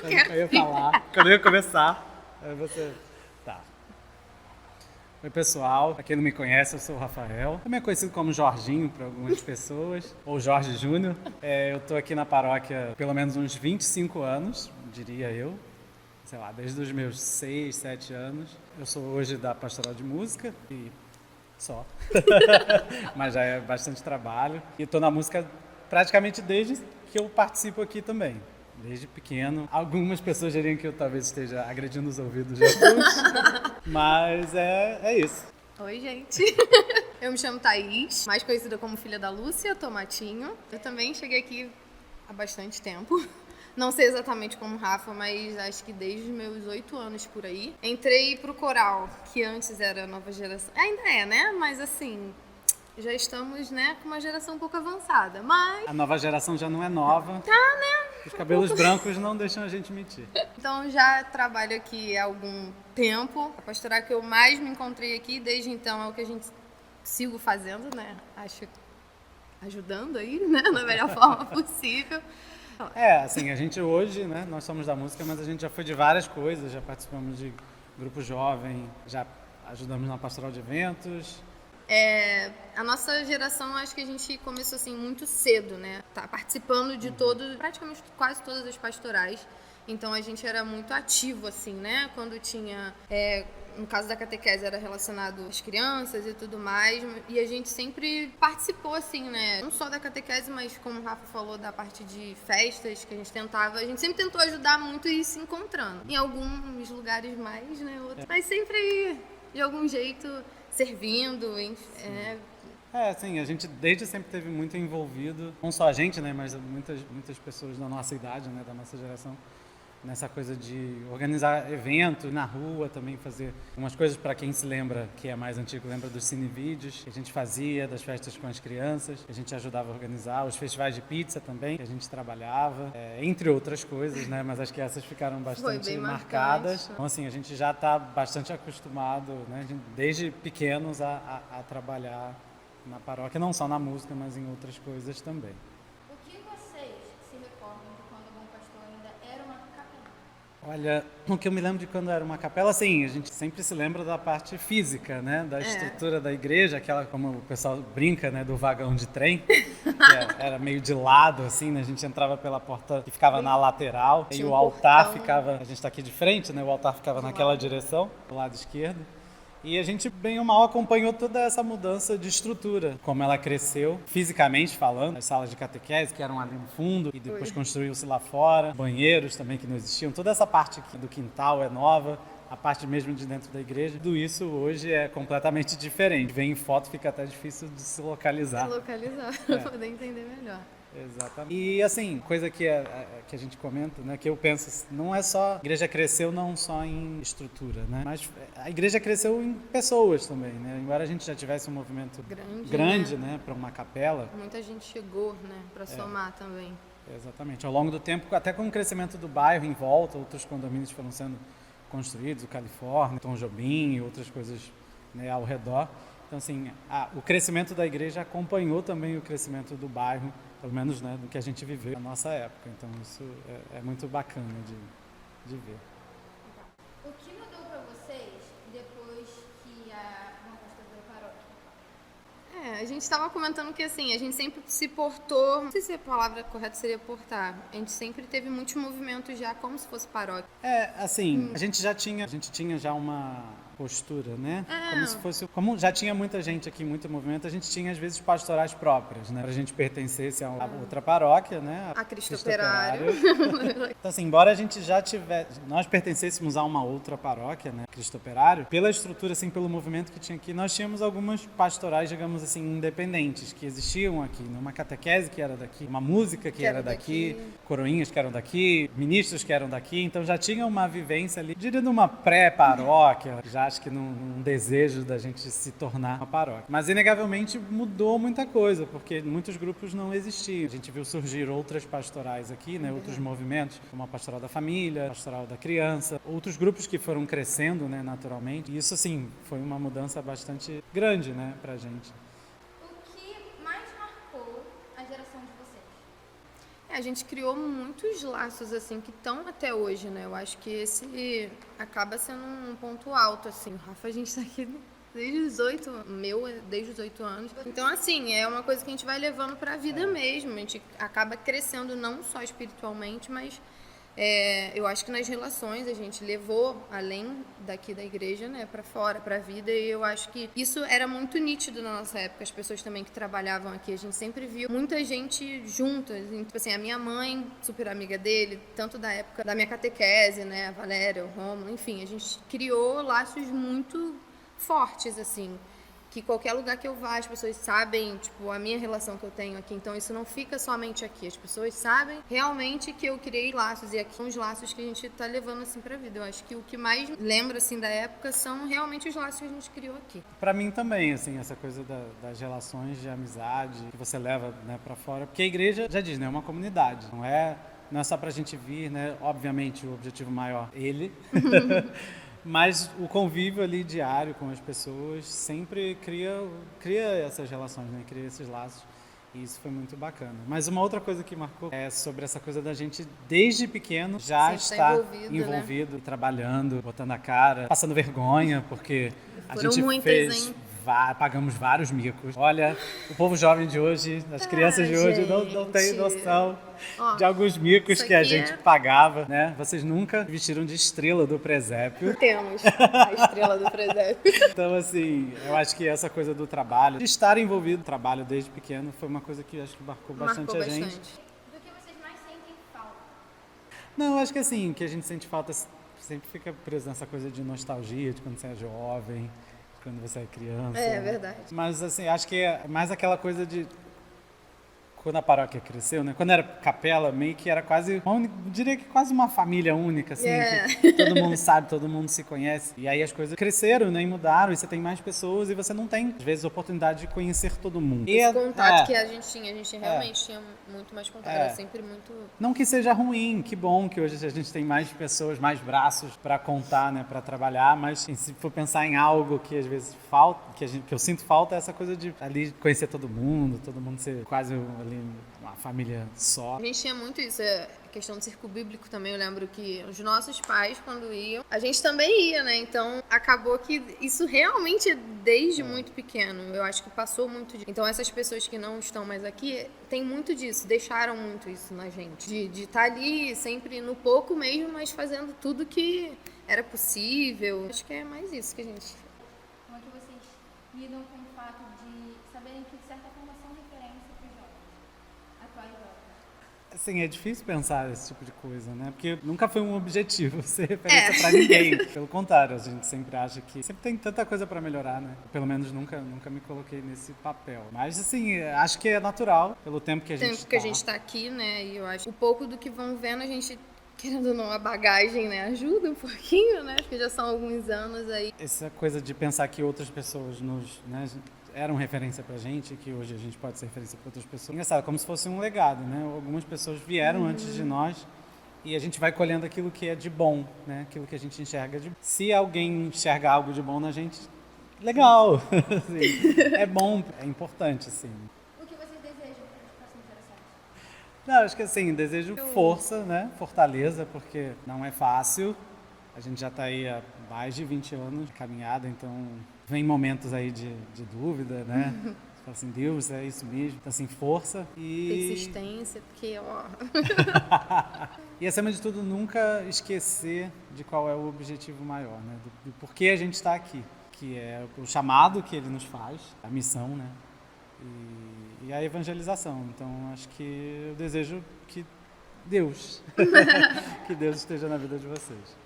Eu ia falar, quando eu ia começar, aí você... Tá. Oi, pessoal. Pra quem não me conhece, eu sou o Rafael. Também é conhecido como Jorginho para algumas pessoas, ou Jorge Júnior. Eu tô aqui na paróquia há pelo menos uns 25 anos, diria eu. Sei lá, desde os meus 6, 7 anos. Eu sou hoje da Pastoral de Música e só. Mas já é bastante trabalho. E tô na música praticamente desde que eu participo aqui também. Desde pequeno. Algumas pessoas diriam que eu talvez esteja agredindo os ouvidos de alguns. Mas é isso. Oi, gente. Eu me chamo Thaís, mais conhecida como filha da Lúcia Tomatinho. Eu também cheguei aqui há bastante tempo. Não sei exatamente como Rafa, mas acho que desde os meus 8 anos por aí. Entrei pro coral, que antes era a nova geração. Ainda é, né? Mas assim, já estamos, né, com uma geração um pouco avançada. Mas... A nova geração já não é nova. Tá, né? Os cabelos brancos não deixam a gente mentir. Então já trabalho aqui há algum tempo. A pastoral que eu mais me encontrei aqui, desde então é o que a gente sigo fazendo, né? Acho ajudando aí, né? Da melhor forma possível. Assim, a gente hoje, né, nós somos da música, mas a gente já foi de várias coisas, já participamos de grupo jovem, já ajudamos na pastoral de eventos. A nossa geração, acho que a gente começou assim muito cedo, né? Tá participando de praticamente quase todas as pastorais. Então a gente era muito ativo, assim, né? Quando tinha, no caso da catequese, era relacionado às crianças e tudo mais. E a gente sempre participou, assim, né? Não só da catequese, mas como o Rafa falou, da parte de festas que a gente tentava. A gente sempre tentou ajudar muito e ir se encontrando. Em alguns lugares mais, né? Outros. Mas sempre, de algum jeito, servindo, enfim. Assim, a gente desde sempre teve muito envolvido, não só a gente, né, mas muitas pessoas da nossa idade, né, da nossa geração, nessa coisa de organizar eventos na rua, também fazer umas coisas para quem se lembra, que é mais antigo, lembra dos cinevídeos que a gente fazia, das festas com as crianças, que a gente ajudava a organizar, os festivais de pizza também, que a gente trabalhava, entre outras coisas, né, mas acho que essas ficaram bastante marcadas. Então, assim, a gente já está bastante acostumado, né, desde pequenos a trabalhar na paróquia, não só na música, mas em outras coisas também. O que vocês se recordam de quando o Bom Pastor ainda era uma capela? Olha, o que eu me lembro de quando era uma capela, assim, a gente sempre se lembra da parte física, né, da estrutura da igreja, aquela, como o pessoal brinca, né, do vagão de trem, que era meio de lado, assim, né, a gente entrava pela porta que ficava na lateral, e o altar ficava, a gente está aqui de frente, né, o altar ficava naquela direção, do lado esquerdo. E a gente, bem ou mal, acompanhou toda essa mudança de estrutura, como ela cresceu, fisicamente falando, as salas de catequese, que eram ali no fundo, e depois construiu-se lá fora, banheiros também que não existiam, toda essa parte aqui do quintal é nova, a parte mesmo de dentro da igreja, tudo isso hoje é completamente diferente. Vem em foto, fica até difícil de se localizar. Para poder entender melhor. Exatamente. E assim, coisa que a gente comenta, né, que eu penso, não é só a igreja cresceu não só em estrutura, né, mas a igreja cresceu em pessoas também, né, embora a gente já tivesse um movimento grande, né, para uma capela. Muita gente chegou, né, para somar também. Exatamente. Ao longo do tempo, até com o crescimento do bairro em volta, outros condomínios foram sendo construídos, o Califórnia, Tom Jobim e outras coisas, né, ao redor. Então, assim, o crescimento da igreja acompanhou também o crescimento do bairro, pelo menos, né, do que a gente viveu na nossa época. Então, isso é muito bacana de ver. O que mudou para vocês depois que a Bom Pastor virou paróquia? A gente estava comentando que, assim, a gente sempre se portou, não sei se a palavra correta seria portar, a gente sempre teve muitos movimentos já como se fosse paróquia. Assim, a gente tinha já uma postura, né? Como já tinha muita gente aqui, muito movimento, a gente tinha às vezes pastorais próprias, né? Pra gente pertencesse a outra paróquia, né? A Cristo Operário. Então, assim, embora a gente já nós pertencêssemos a uma outra paróquia, né? Cristo Operário, pela estrutura, assim, pelo movimento que tinha aqui, nós tínhamos algumas pastorais, digamos assim, independentes, que existiam aqui, né? Uma catequese que era daqui, uma música que era daqui, coroinhas que eram daqui, ministros que eram daqui, então já tinha uma vivência ali, diria numa pré-paróquia, já acho que num desejo da gente se tornar uma paróquia. Mas, inegavelmente, mudou muita coisa, porque muitos grupos não existiam. A gente viu surgir outras pastorais aqui, né, outros movimentos, como a pastoral da família, a pastoral da criança, outros grupos que foram crescendo, né, naturalmente. E isso, assim, foi uma mudança bastante grande, né, pra gente. O que mais marcou a geração de vocês? A gente criou muitos laços, assim, que estão até hoje, né? Eu acho que esse acaba sendo um ponto alto, assim. O Rafa, a gente tá aqui desde os 18, desde os 8 anos. Então, assim, é uma coisa que a gente vai levando pra vida mesmo. A gente acaba crescendo não só espiritualmente, mas eu acho que nas relações a gente levou além daqui da igreja, né, para fora, para a vida, e eu acho que isso era muito nítido na nossa época. As pessoas também que trabalhavam aqui, a gente sempre viu muita gente juntas. Tipo assim, a minha mãe, super amiga dele, tanto da época da minha catequese, né, a Valéria, o Romulo, enfim, a gente criou laços muito fortes, assim, que qualquer lugar que eu vá, as pessoas sabem, tipo, a minha relação que eu tenho aqui. Então, isso não fica somente aqui. As pessoas sabem realmente que eu criei laços. E aqui são os laços que a gente tá levando, assim, pra vida. Eu acho que o que mais lembra, assim, da época são realmente os laços que a gente criou aqui. Pra mim também, assim, essa coisa das relações de amizade que você leva, né, pra fora. Porque a igreja, já diz, né, é uma comunidade. Não é só pra gente vir, né? Obviamente, o objetivo maior é ele. Mas o convívio ali diário com as pessoas sempre cria essas relações, né? Cria esses laços. E isso foi muito bacana. Mas uma outra coisa que marcou é sobre essa coisa da gente, desde pequeno, já estar envolvido, né? Trabalhando, botando a cara, passando vergonha, porque a gente fez... Pagamos vários micos. Olha, o povo jovem de hoje, as crianças de hoje não têm noção de alguns micos que a gente pagava, né? Vocês nunca vestiram de estrela do presépio. Temos a estrela do presépio. Então, assim, eu acho que essa coisa do trabalho, de estar envolvido no trabalho desde pequeno, foi uma coisa que acho que marcou bastante a gente. Do que vocês mais sentem falta? Não, eu acho que assim, que a gente sente falta, sempre fica preso nessa coisa de nostalgia, de quando você é jovem, quando você é criança. É verdade. Mas, assim, acho que é mais aquela coisa de... Quando a paróquia cresceu, né? Quando era capela, meio que era quase, diria que quase uma família única, assim, que todo mundo sabe, todo mundo se conhece. E aí as coisas cresceram, né? E mudaram, e você tem mais pessoas, e você não tem, às vezes, a oportunidade de conhecer todo mundo. Esse contato que a gente realmente tinha muito mais contato, era sempre muito... Não que seja ruim, que bom que hoje a gente tem mais pessoas, mais braços para contar, né? Para trabalhar, mas se for pensar em algo que às vezes falta, que eu sinto falta, é essa coisa de ali conhecer todo mundo ser quase uma família só. A gente tinha muito isso, a questão do circo bíblico também. Eu lembro que os nossos pais, quando iam, a gente também ia, né? Então acabou que isso realmente desde muito pequeno, eu acho que passou muito disso. Então essas pessoas que não estão mais aqui tem muito disso, deixaram muito isso na gente, de estar ali sempre no pouco mesmo, mas fazendo tudo que era possível. Acho que é mais isso que a gente... Como é que vocês lidam com o fato de saberem que de certa forma são referência para os jovens atuais jovens? Assim, é difícil pensar esse tipo de coisa, né? Porque nunca foi um objetivo ser referência pra ninguém. Pelo contrário, a gente sempre acha que sempre tem tanta coisa pra melhorar, né? Pelo menos nunca me coloquei nesse papel. Mas, assim, acho que é natural, pelo tempo que a gente que a gente tá aqui, né? E eu acho que o pouco do que vão vendo, a gente, querendo ou não, a bagagem, né, ajuda um pouquinho, né? Porque já são alguns anos aí. Essa coisa de pensar que outras pessoas né, eram referência pra gente, que hoje a gente pode ser referência para outras pessoas. Engraçado, como se fosse um legado, né? Algumas pessoas vieram antes de nós e a gente vai colhendo aquilo que é de bom, né? Aquilo que a gente enxerga de bom. Se alguém enxerga algo de bom na gente, legal! Assim, é bom, é importante, assim. O que vocês desejam para as próximas gerações? Não, acho que assim, desejo força, né? Fortaleza, porque não é fácil. A gente já está aí há mais de 20 anos de caminhada, então vem momentos aí de dúvida, né? Você fala assim, Deus, é isso mesmo. Então, assim, força e... Persistência, porque, ó... E, acima de tudo, nunca esquecer de qual é o objetivo maior, né? Do porquê a gente está aqui, que é o chamado que ele nos faz, a missão, né? E a evangelização. Então, acho que eu desejo que Deus esteja na vida de vocês.